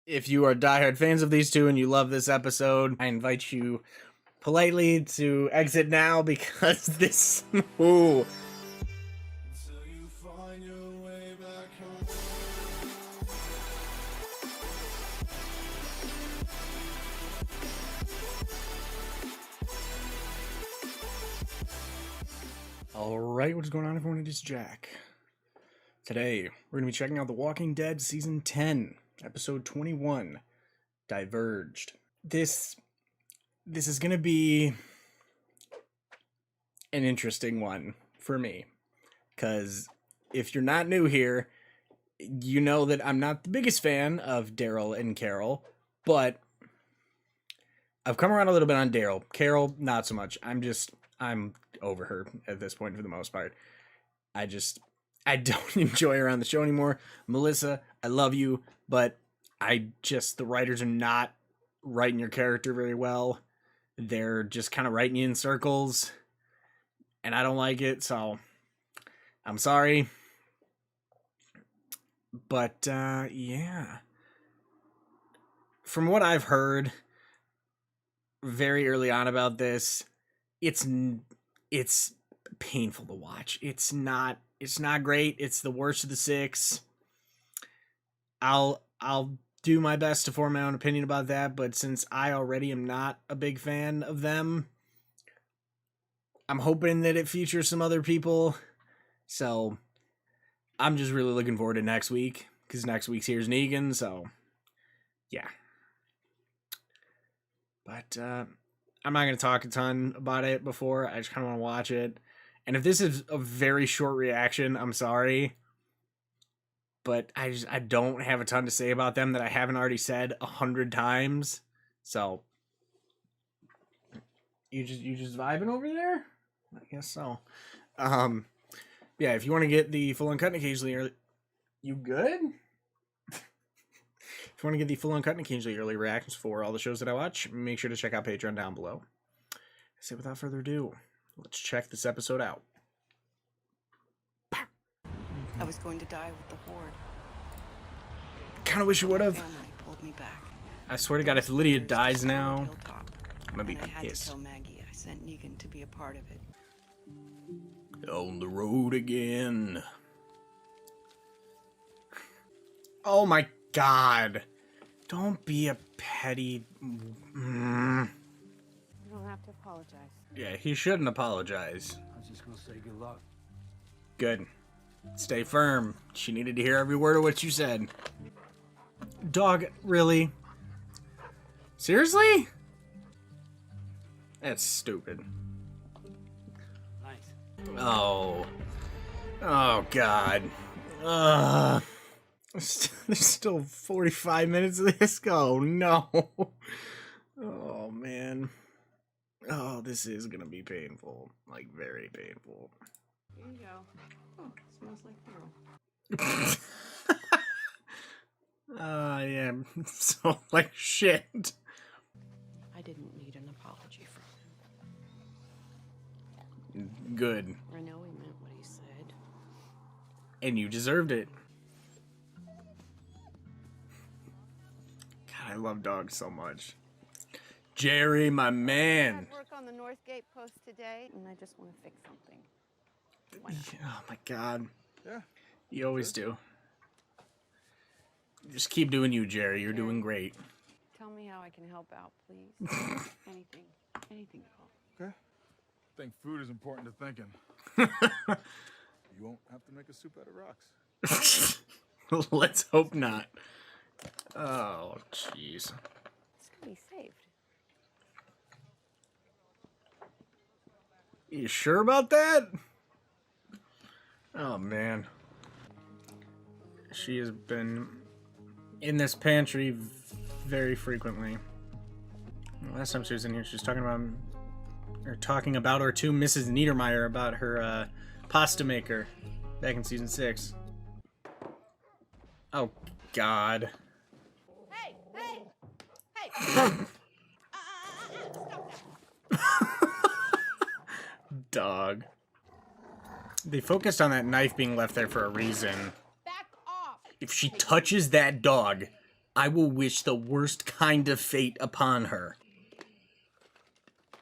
If you are diehard fans of these two and you love this episode, I invite you politely to exit now because this. Ooh. Alright, what's going on, everyone? It is Jack. Today, we're going to be checking out The Walking Dead Season 10, Episode 21, Diverged. This is going to be an interesting one for me, because if you're not new here, you know that I'm not the biggest fan of Daryl and Carol, but I've come around a little bit on Daryl. Carol, not so much. I'm over her at this point for the most part. I don't enjoy her on the show anymore. Melissa, I love you, but the writers are not writing your character very well. They're just kind of writing you in circles, and I don't like it, so I'm sorry. But, yeah. From what I've heard very early on about this, it's painful to watch. It's not great. It's the worst of the six. I'll do my best to form my own opinion about that, but since I already am not a big fan of them, I'm hoping that it features some other people. So I'm just really looking forward to next week, because next week's Here's Negan, so yeah. But I'm not going to talk a ton about it before. I just kind of want to watch it. And if this is a very short reaction, I'm sorry. But I don't have a ton to say about them that I haven't already said 100 times. So you just vibing over there? I guess so. Yeah, if you want to get the full uncut and occasionally early, you good? If you want to get the full uncut and occasionally early reactions for all the shows that I watch, make sure to check out Patreon down below. So without further ado, let's check this episode out. I was going to die with the Horde. Kind of wish you would have. Family pulled me back. I swear to God, if Lydia dies now, I'm gonna be I had to pissed. tell Maggie. I sent Negan to be a part of it. On the road again. Oh my God. Don't be a petty. You don't have to apologize. Yeah, he shouldn't apologize. I was just gonna say good luck. Good. Stay firm. She needed to hear every word of what you said. Dog, really? Seriously? That's stupid. Nice. Oh. Oh, God. There's still 45 minutes of this. Oh, no. Oh, man. Oh, this is gonna be painful. Like, very painful. Here you go. Oh, it smells like Daryl. Yeah, so like shit. I didn't need an apology from him. Good. I know he meant what he said. And you deserved it. God, I love dogs so much. Jerry, my man. I work on the North Gate post today, and I just want to fix something. Why not? Oh my God. Yeah. You always do. Just keep doing you, Jerry. You're doing great. Tell me how I can help out, please. Anything at all. Okay. I think food is important to thinking. You won't have to make a soup out of rocks. Let's hope not. Oh, jeez. It's gonna be saved. You sure about that? Oh, man. She has been in this pantry very frequently. Last time she was in here, she was talking about her to Mrs. Niedermeyer about her pasta maker back in season 6. Oh, God. Hey! Stop that! Dog. They focused on that knife being left there for a reason. Back off! If she touches that dog, I will wish the worst kind of fate upon her.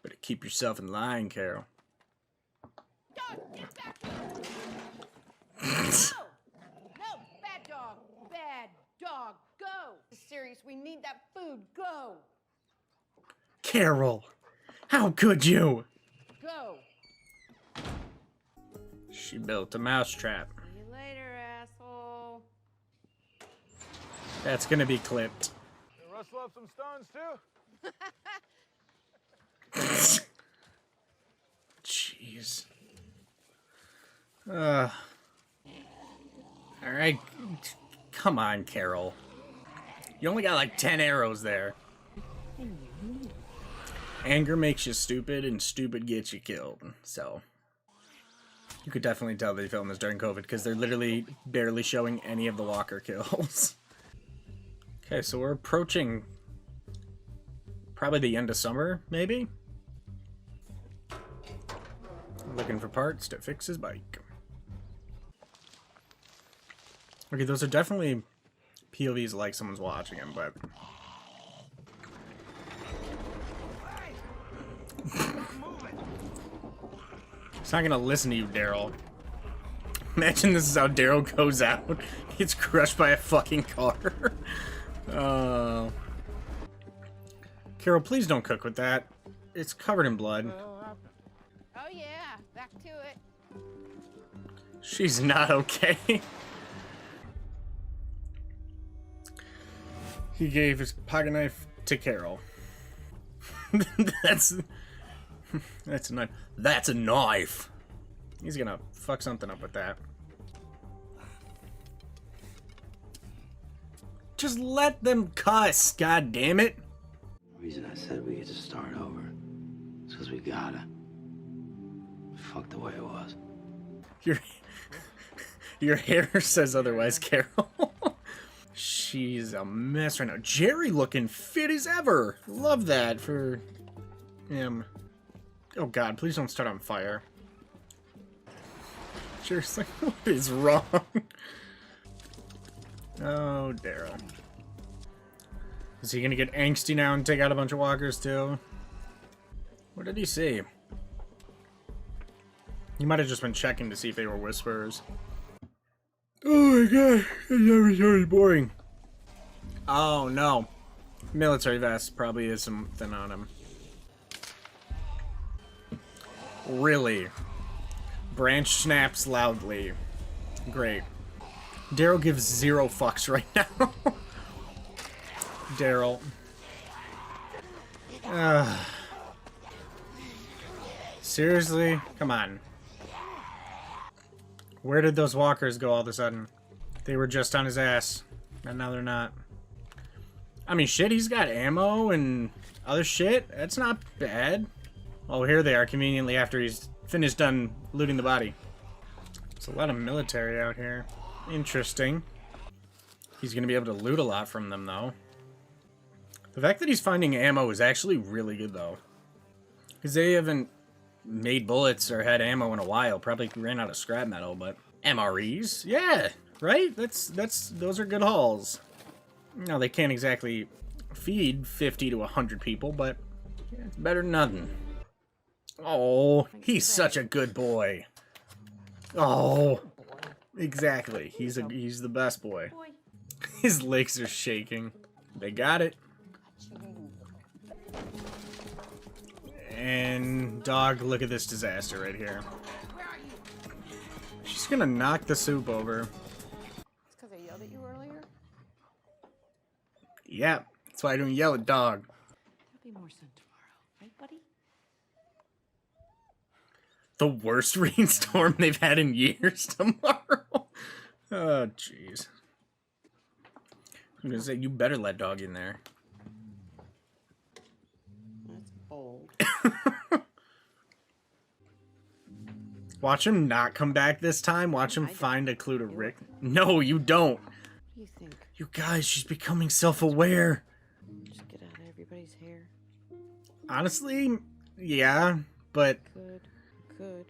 Better keep yourself in line, Carol. Dog, get back here! No! No! Bad dog! Bad dog! Go! Serious, we need that food. Go! Carol! How could you? Go! She built a mousetrap. See you later, asshole. That's gonna be clipped. You rustle up some stones too? Jeez. Alright. Come on, Carol. You only got like 10 arrows there. Anger makes you stupid, and stupid gets you killed. So, you could definitely tell they filmed this during COVID, because they're literally barely showing any of the walker kills. Okay, so we're approaching probably the end of summer, maybe? Looking for parts to fix his bike. Okay, those are definitely POVs like someone's watching him, but... He's not gonna listen to you, Daryl. Imagine this is how Daryl goes out. He gets crushed by a fucking car. Carol, please don't cook with that. It's covered in blood. Oh yeah, back to it. She's not okay. He gave his pocket knife to Carol. That's a knife. That's a knife. He's gonna fuck something up with that. Just let them cuss, god damn it. The reason I said we get to start over is because we gotta. Fuck the way it was. Your hair says otherwise, Carol. She's a mess right now. Jerry looking fit as ever. Love that for him. Oh god, please don't start on fire. Jerry's like, what is wrong? Oh, Daryl. Is he gonna get angsty now and take out a bunch of walkers too? What did he see? He might have just been checking to see if they were whisperers. Oh my god, that was really boring. Oh no. Military vest probably is something on him. Really? Branch snaps loudly. Great. Daryl gives 0 fucks right now. Daryl. Seriously? Come on. Where did those walkers go all of a sudden? They were just on his ass. And now they're not. I mean, shit, he's got ammo and other shit. That's not bad. Oh, here they are conveniently after he's finished done looting the body. There's a lot of military out here. Interesting. He's going to be able to loot a lot from them, though. The fact that he's finding ammo is actually really good, though. Because they haven't made bullets or had ammo in a while. Probably ran out of scrap metal, but... MREs? Yeah, right? Those are good hauls. Now, they can't exactly feed 50 to 100 people, but yeah, it's better than nothing. Oh, he's such a good boy. Oh, exactly. He's the best boy. His legs are shaking. They got it. And dog, look at this disaster right here. She's gonna knock the soup over. It's because I yelled at you earlier? Yeah, that's why I don't yell at dog. There'll be more sun tomorrow, right, buddy? The worst rainstorm they've had in years tomorrow. Oh, jeez. I'm gonna say, you better let dog in there. That's bold. Watch him not come back this time. Watch him find a clue to Rick. No, you don't. What do you think? You guys, she's becoming self-aware. Just get out of everybody's hair. Honestly, yeah, but... Good.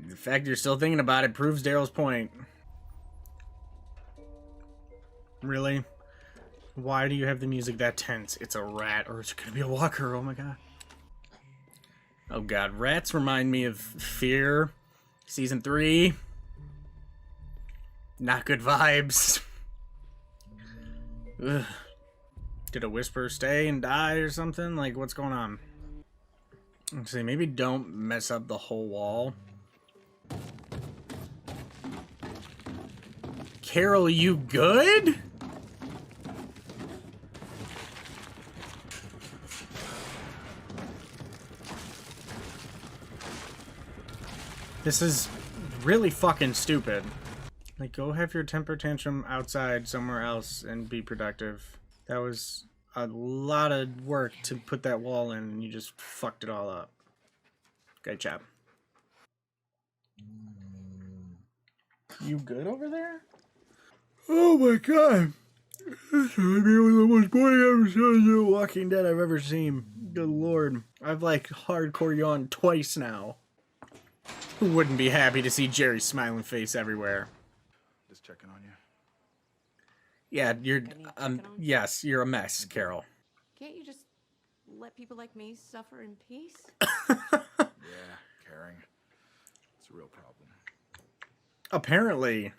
The fact you're still thinking about it proves Daryl's point. Really? Why do you have the music that tense? It's a rat, or it's gonna be a walker. Oh my god. Oh god, rats remind me of Fear, season 3. Not good vibes. Ugh. Did a whisper stay and die or something? Like, what's going on? Let's see, maybe don't mess up the whole wall. Carol, you good? This is really fucking stupid. Like, go have your temper tantrum outside somewhere else and be productive. That was a lot of work to put that wall in, and you just fucked it all up. Great job. You good over there? Oh my god. This might be one of the most boring episodes of Walking Dead I've ever seen. Good lord. I've like hardcore yawned twice now. Who wouldn't be happy to see Jerry's smiling face everywhere? Just checking on you. Yeah, you're yes, you're a mess, Carol. Can't you just let people like me suffer in peace? Yeah, caring. It's a real problem. Apparently.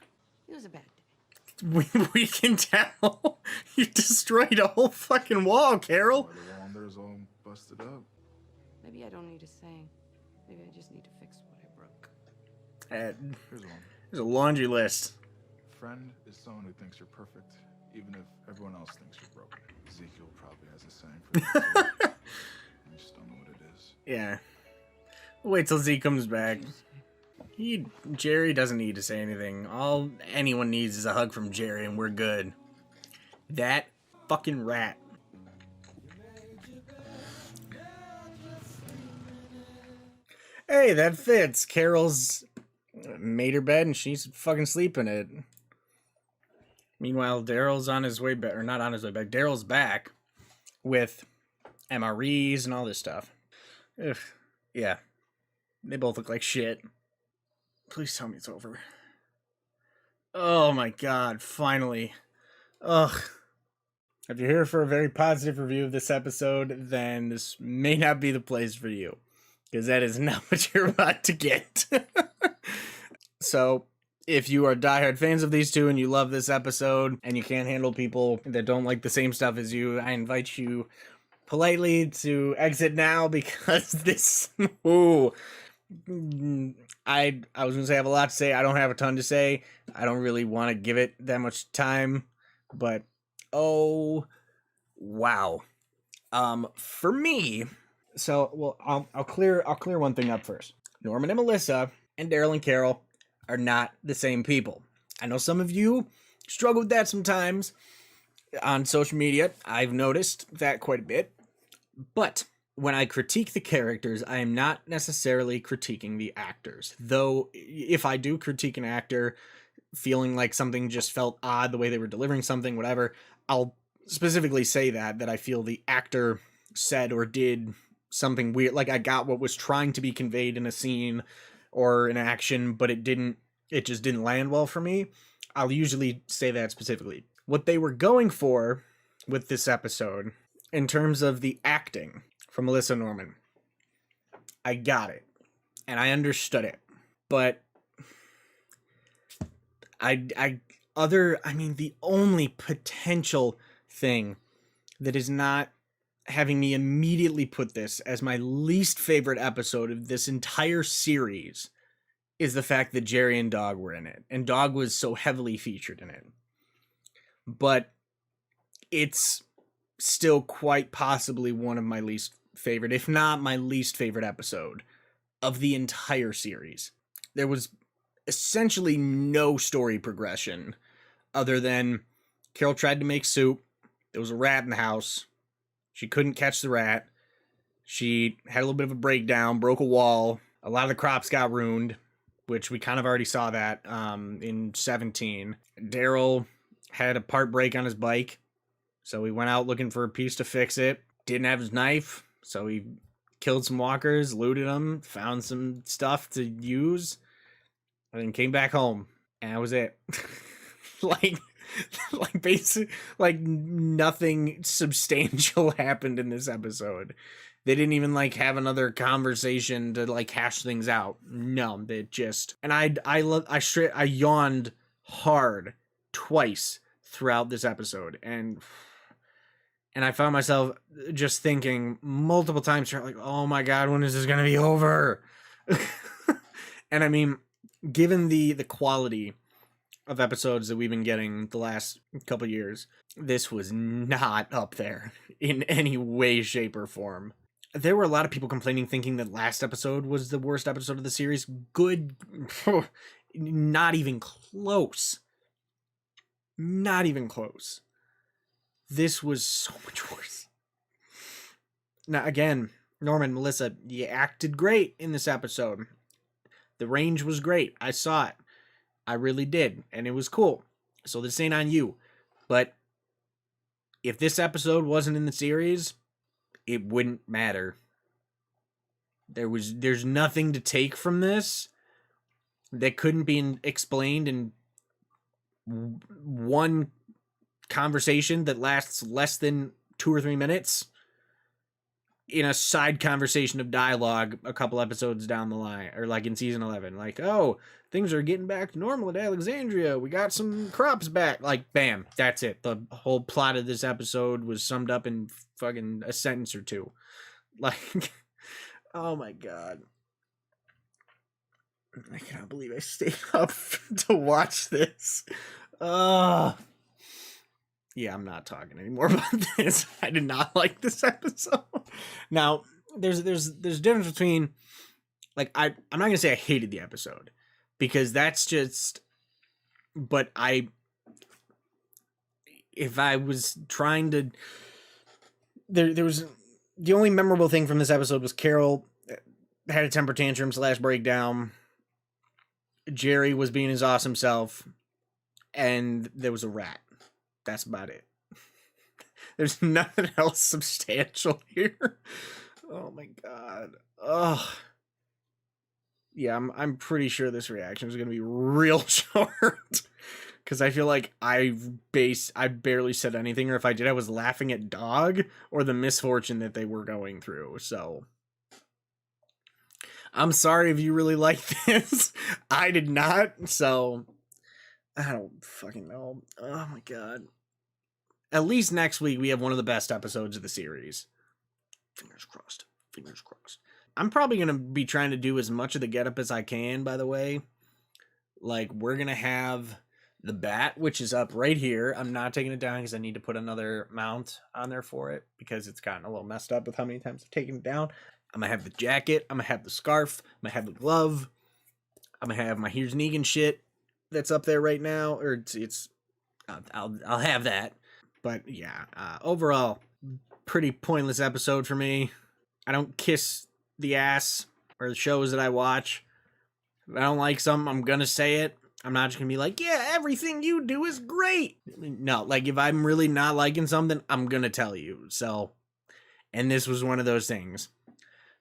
It was a bad day. We can tell. You destroyed a whole fucking wall, Carol. Why the wall there's all busted up. Maybe I don't need a saying. Maybe I just need to fix what I broke. Here's one. There's a laundry list. A friend is someone who thinks you're perfect, even if everyone else thinks you're broken. Ezekiel probably has a saying for that too. I just don't know what it is. Yeah. Wait till Z comes back. Jerry doesn't need to say anything. All anyone needs is a hug from Jerry and we're good. That fucking rat. Hey, that fits. Carol's made her bed and she's fucking sleeping it. Meanwhile, Daryl's on his way back, or not on his way back. Daryl's back with MREs and all this stuff. Ugh. Yeah. They both look like shit. Please tell me it's over. Oh my god, finally. Ugh. If you're here for a very positive review of this episode, then this may not be the place for you. Because that is not what you're about to get. So, if you are diehard fans of these two and you love this episode, and you can't handle people that don't like the same stuff as you, I invite you politely to exit now because this... Ooh. I was gonna say I have a lot to say. I don't have a ton to say. I don't really want to give it that much time, but oh wow. For me, so well, I'll clear one thing up first. Norman and Melissa and Daryl and Carol are not the same people. I know some of you struggle with that sometimes on social media. I've noticed that quite a bit, but when I critique the characters, I am not necessarily critiquing the actors. Though, if I do critique an actor feeling like something just felt odd, the way they were delivering something, whatever, I'll specifically say that I feel the actor said or did something weird. Like, I got what was trying to be conveyed in a scene or an action, but it just didn't land well for me. I'll usually say that specifically. What they were going for with this episode, in terms of the acting, from Melissa Norman, I got it, and I understood it, but the only potential thing that is not having me immediately put this as my least favorite episode of this entire series is the fact that Jerry and Dog were in it, and Dog was so heavily featured in it. But it's still quite possibly one of my least favorite, if not my least favorite episode of the entire series. There was essentially no story progression other than Carol tried to make soup. There was a rat in the house. She couldn't catch the rat. She had a little bit of a breakdown, broke a wall. A lot of the crops got ruined, which we kind of already saw that in 17. Daryl had a part break on his bike, so he went out looking for a piece to fix it. Didn't have his knife, so he killed some walkers, looted them, found some stuff to use, and then came back home. And that was it. Like, Like basically, like nothing substantial happened in this episode. They didn't even like have another conversation to like hash things out. No, they just, and I yawned hard twice throughout this episode, and I found myself just thinking multiple times, like, oh my God, when is this going to be over? And I mean, given the quality of episodes that we've been getting the last couple years, this was not up there in any way, shape, or form. There were a lot of people complaining, thinking that last episode was the worst episode of the series. Good. Not even close. Not even close. This was so much worse. Now, again, Norman, Melissa, you acted great in this episode. The range was great. I saw it. I really did. And it was cool. So this ain't on you. But if this episode wasn't in the series, it wouldn't matter. There's nothing to take from this that couldn't be explained in one conversation that lasts less than 2 or 3 minutes in a side conversation of dialogue a couple episodes down the line, or like in season 11, like, oh, things are getting back to normal at Alexandria, we got some crops back, like, bam, that's it. The whole plot of this episode was summed up in fucking a sentence or two. Like, oh my God, I cannot believe I stayed up to watch this. Yeah, I'm not talking anymore about this. I did not like this episode. Now, there's a difference between, like, I'm not gonna say I hated the episode, because that's just, but if I was trying to, there was, the only memorable thing from this episode was Carol had a temper tantrum / breakdown. Jerry was being his awesome self, and there was a rat. That's about it. There's nothing else substantial here. Oh my God. Oh. Yeah, I'm pretty sure this reaction is going to be real short. Because I feel like I barely said anything, or if I did, I was laughing at Dog or the misfortune that they were going through. So I'm sorry if you really like this. I did not. So I don't fucking know. Oh my God. At least next week we have one of the best episodes of the series. Fingers crossed. Fingers crossed. I'm probably going to be trying to do as much of the getup as I can, by the way. Like, we're going to have the bat, which is up right here. I'm not taking it down because I need to put another mount on there for it, because it's gotten a little messed up with how many times I've taken it down. I'm going to have the jacket. I'm going to have the scarf. I'm going to have the glove. I'm going to have my Here's Negan shit that's up there right now. Or I'll have that. But yeah, overall, pretty pointless episode for me. I don't kiss the ass or the shows that I watch. If I don't like something, I'm gonna say it. I'm not just gonna be like, yeah, everything you do is great. No, like, if I'm really not liking something, I'm gonna tell you. So, and this was one of those things.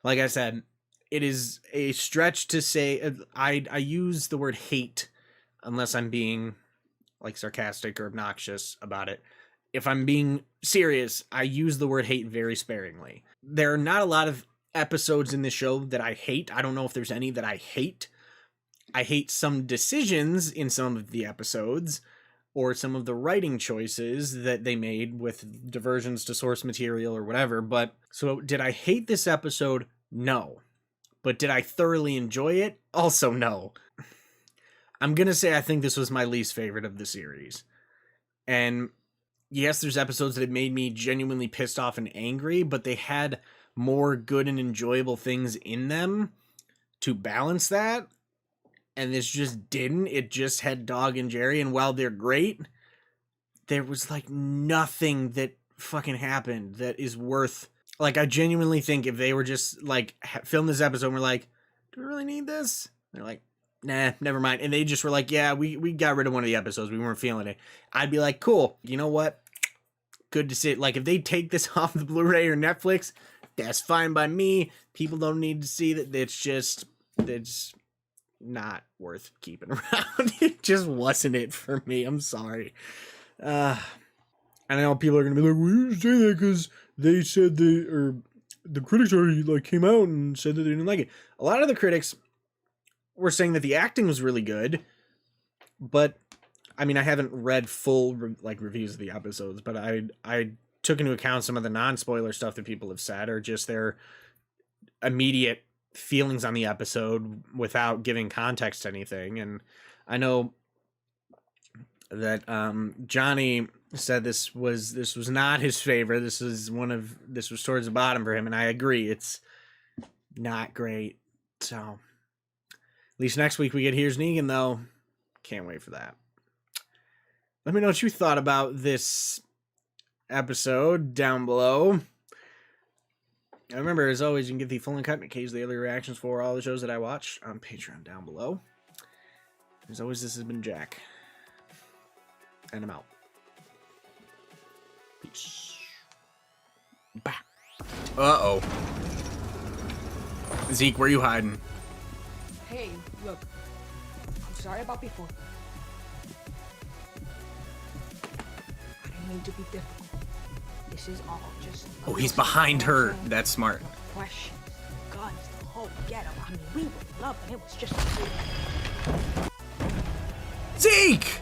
Like I said, it is a stretch to say, I use the word hate unless I'm being like sarcastic or obnoxious about it. If I'm being serious, I use the word hate very sparingly. There are not a lot of episodes in this show that I hate. I don't know if there's any that I hate. I hate some decisions in some of the episodes, or some of the writing choices that they made with diversions to source material or whatever. But so did I hate this episode? No. But did I thoroughly enjoy it? Also no. I'm going to say I think this was my least favorite of the series. And yes, there's episodes that have made me genuinely pissed off and angry, but they had more good and enjoyable things in them to balance that. And this just didn't. It just had Dog and Jerry, and while they're great, there was like nothing that fucking happened that is worth, like, I genuinely think if they were just like film this episode and we're like, do we really need this? And they're like, nah, never mind. And they just were like, yeah, we got rid of one of the episodes. We weren't feeling it. I'd be like, cool. You know what? Good to see it. Like, if they take this off the Blu-ray or Netflix, that's fine by me. People don't need to see that. It's not worth keeping around. It just wasn't it for me. I'm sorry. And I know people are gonna be like, "Well, you say that because they said the critics already like came out and said that they didn't like it." A lot of the critics were saying that the acting was really good, but I mean, I haven't read full reviews of the episodes, but I took into account some of the non-spoiler stuff that people have said, or just their immediate feelings on the episode without giving context to anything. And I know that Johnny said this was not his favorite. This was towards the bottom for him, and I agree. It's not great. So at least next week we get Here's Negan, though. Can't wait for that. Let me know what you thought about this episode down below. And remember, as always, you can get the full uncut and occasionally daily reactions for all the shows that I watch on Patreon down below. As always, this has been Jack. And I'm out. Peace. Bah. Uh-oh. Zeke, where you hiding? Hey, look. I'm sorry about before. I didn't mean to be difficult. This is all just... Oh, he's behind her. That's smart. Questions, guns, the whole get-up. I mean, we were loving it. Was just... Zeke!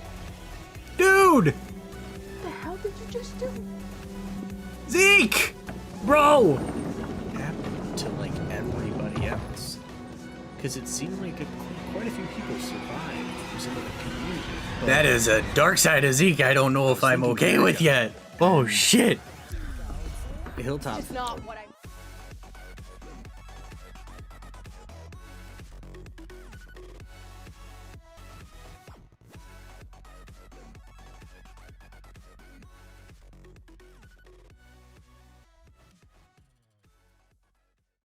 Dude! What the hell did you just do? Zeke! Bro! Happened to, like, everybody else. Because it seemed like quite a few people survived. It was in, like, a community. That is a dark side of Zeke I don't know if I'm okay with yet. Oh, shit. The hilltop. It's not what I...